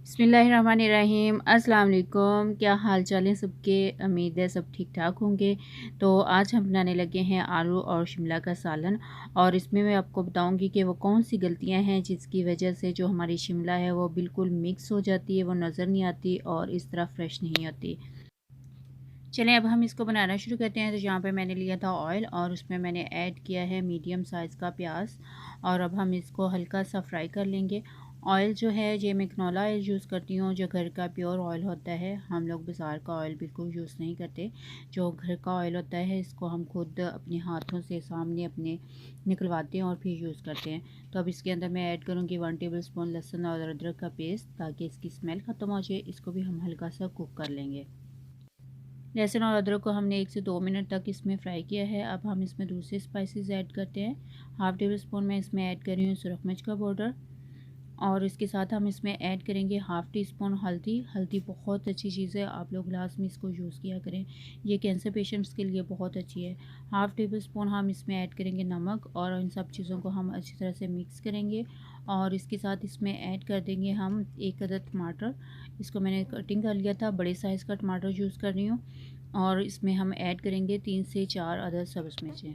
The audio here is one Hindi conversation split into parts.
बिस्मिल्लाहिर्रहमानिर्रहीम। अस्सलाम वालेकुम। क्या हाल चाल है सबके? उम्मीद है सब ठीक ठाक होंगे। तो आज हम बनाने लगे हैं आलू और शिमला का सालन, और इसमें मैं आपको बताऊंगी कि वो कौन सी गलतियां हैं जिसकी वजह से जो हमारी शिमला है वो बिल्कुल मिक्स हो जाती है, वो नज़र नहीं आती और इस तरह फ्रेश नहीं होती। चलें अब हम इसको बनाना शुरू करते हैं। तो यहाँ पे मैंने लिया था ऑयल और उसमें मैंने ऐड किया है मीडियम साइज़ का प्याज, और अब हम इसको हल्का सा फ्राई कर लेंगे। ऑयल जो है ये मैं कैनोला ऑयल यूज़ करती हूँ, जो घर का प्योर ऑयल होता है। हम लोग बाज़ार का ऑयल बिल्कुल यूज़ नहीं करते। जो घर का ऑयल होता है इसको हम खुद अपने हाथों से सामने अपने निकलवाते हैं और फिर यूज़ करते हैं। तो अब इसके अंदर मैं ऐड करूँगी 1 टेबलस्पून लहसुन और अदरक का पेस्ट, ताकि इसकी स्मेल ख़त्म हो जाए। इसको भी हम हल्का सा कुक कर लेंगे। लहसुन और अदरक को हमने 1 से 2 मिनट तक इसमें फ्राई किया है। अब हम इसमें दूसरे स्पाइसेस ऐड करते हैं। हाफ़ टेबल स्पून मैं इसमें ऐड कर रही हूँ सुरख मिर्च का पाउडर, और इसके साथ हम इसमें ऐड करेंगे हाफ़ टी स्पून हल्दी। हल्दी बहुत अच्छी चीज़ है, आप लोग लास्ट में इसको यूज़ किया करें, ये कैंसर पेशेंट्स के लिए बहुत अच्छी है। हाफ़ टेबल स्पून हम इसमें ऐड करेंगे नमक, और इन सब चीज़ों को हम अच्छी तरह से मिक्स करेंगे। और इसके साथ इसमें ऐड कर देंगे हम 1 अदद टमाटर। इसको मैंने कटिंग कर लिया था, बड़े साइज़ का टमाटर यूज़ कर रही हूँ। और इसमें हम ऐड करेंगे 3 से 4 अदद सब्ज़ मिर्चें।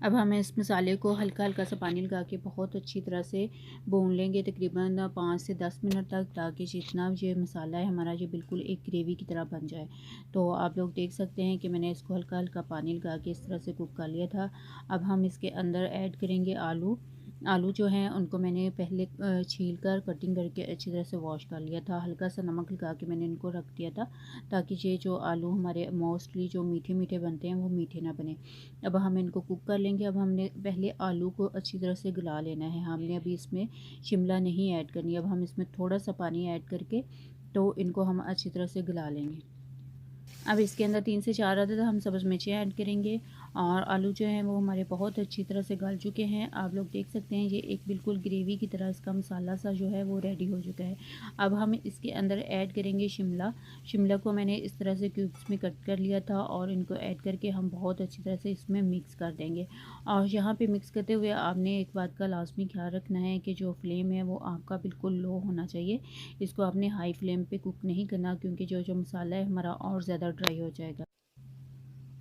अब हमें इस मसाले को हल्का हल्का सा पानी लगा के बहुत अच्छी तरह से भून लेंगे, तकरीबन 5 से 10 मिनट तक, ताकि जितना ये मसाला है हमारा ये बिल्कुल एक ग्रेवी की तरह बन जाए। तो आप लोग देख सकते हैं कि मैंने इसको हल्का हल्का पानी लगा के इस तरह से कुक कर लिया था। अब हम इसके अंदर ऐड करेंगे आलू। आलू जो हैं उनको मैंने पहले छील कर कटिंग करके अच्छी तरह से वॉश कर लिया था। हल्का सा नमक लगा के मैंने इनको रख दिया था, ताकि ये जो आलू हमारे मोस्टली जो मीठे मीठे बनते हैं वो मीठे ना बने। अब हम इनको कुक कर लेंगे। अब हमने पहले आलू को अच्छी तरह से गला लेना है, हमने अभी इसमें शिमला नहीं ऐड करनी। अब हम इसमें थोड़ा सा पानी ऐड करके तो इनको हम अच्छी तरह से गला लेंगे। अब इसके अंदर 3 से 4 अदद हम सब्ज़ मिर्चें ऐड करेंगे, और आलू जो हैं वो हमारे बहुत अच्छी तरह से गल चुके हैं। आप लोग देख सकते हैं ये एक बिल्कुल ग्रेवी की तरह इसका मसाला सा जो है वो रेडी हो चुका है। अब हम इसके अंदर ऐड करेंगे शिमला। शिमला को मैंने इस तरह से क्यूब्स में कट कर लिया था, और इनको ऐड करके हम बहुत अच्छी तरह से इसमें मिक्स कर देंगे। और यहाँ पे मिक्स करते हुए आपने एक बात का लाजमी ख्याल रखना है कि जो फ्लेम है वो आपका बिल्कुल लो होना चाहिए। इसको आपने हाई फ्लेम पे कुक नहीं करना, क्योंकि जो जो मसाला है हमारा और ज़्यादा ड्राई हो जाएगा।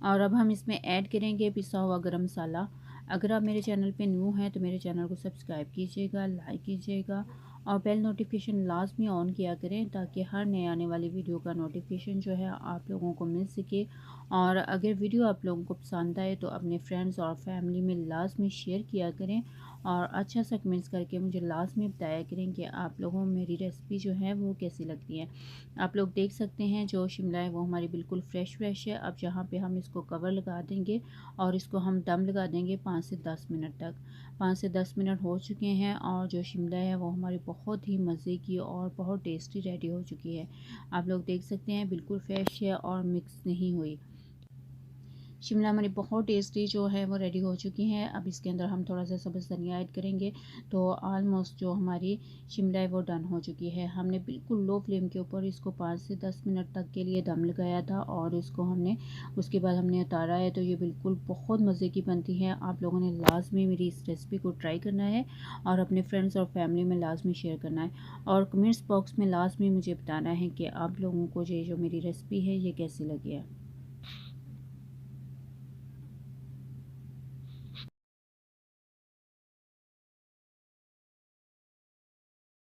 और अब हम इसमें ऐड करेंगे पिसा हुआ गरम मसाला। अगर आप मेरे चैनल पे न्यू हैं तो मेरे चैनल को सब्सक्राइब कीजिएगा, लाइक कीजिएगा, और बेल नोटिफिकेशन लाजमी ऑन किया करें, ताकि हर नए आने वाली वीडियो का नोटिफिकेशन जो है आप लोगों को मिल सके। और अगर वीडियो आप लोगों को पसंद आए तो अपने फ्रेंड्स और फैमिली में लाजमी शेयर किया करें, और अच्छा सा कमेंट्स करके मुझे लाजमी बताया करें कि आप लोगों को मेरी रेसिपी जो है वो कैसी लगती है। आप लोग देख सकते हैं जो शिमला है वो हमारी बिल्कुल फ़्रेश है। अब यहाँ पे हम इसको कवर लगा देंगे, और इसको हम दम लगा देंगे 5 से 10 मिनट तक। 5 से 10 मिनट हो चुके हैं, और जो शिमला है वो हमारी बहुत ही मज़े की और बहुत टेस्टी रेडी हो चुकी है। आप लोग देख सकते हैं बिल्कुल फ्रेश है और मिक्स नहीं हुई। शिमला हमारी बहुत टेस्टी जो है वो रेडी हो चुकी हैं। अब इसके अंदर हम थोड़ा सा सब्ज़ धनिया ऐड करेंगे, तो ऑलमोस्ट जो हमारी शिमला है वो डन हो चुकी है। हमने बिल्कुल लो फ्लेम के ऊपर इसको 5 से 10 मिनट तक के लिए दम लगाया था, और इसको हमने उसके बाद हमने उतारा है। तो ये बिल्कुल बहुत मज़े की बनती है। आप लोगों ने लाजमी मेरी इस रेसिपी को ट्राई करना है, और अपने फ्रेंड्स और फैमिली में लाजमी शेयर करना है, और कमेंट्स बॉक्स में लाजमी मुझे बताना है कि आप लोगों को ये जो मेरी रेसिपी है ये कैसी लगी है।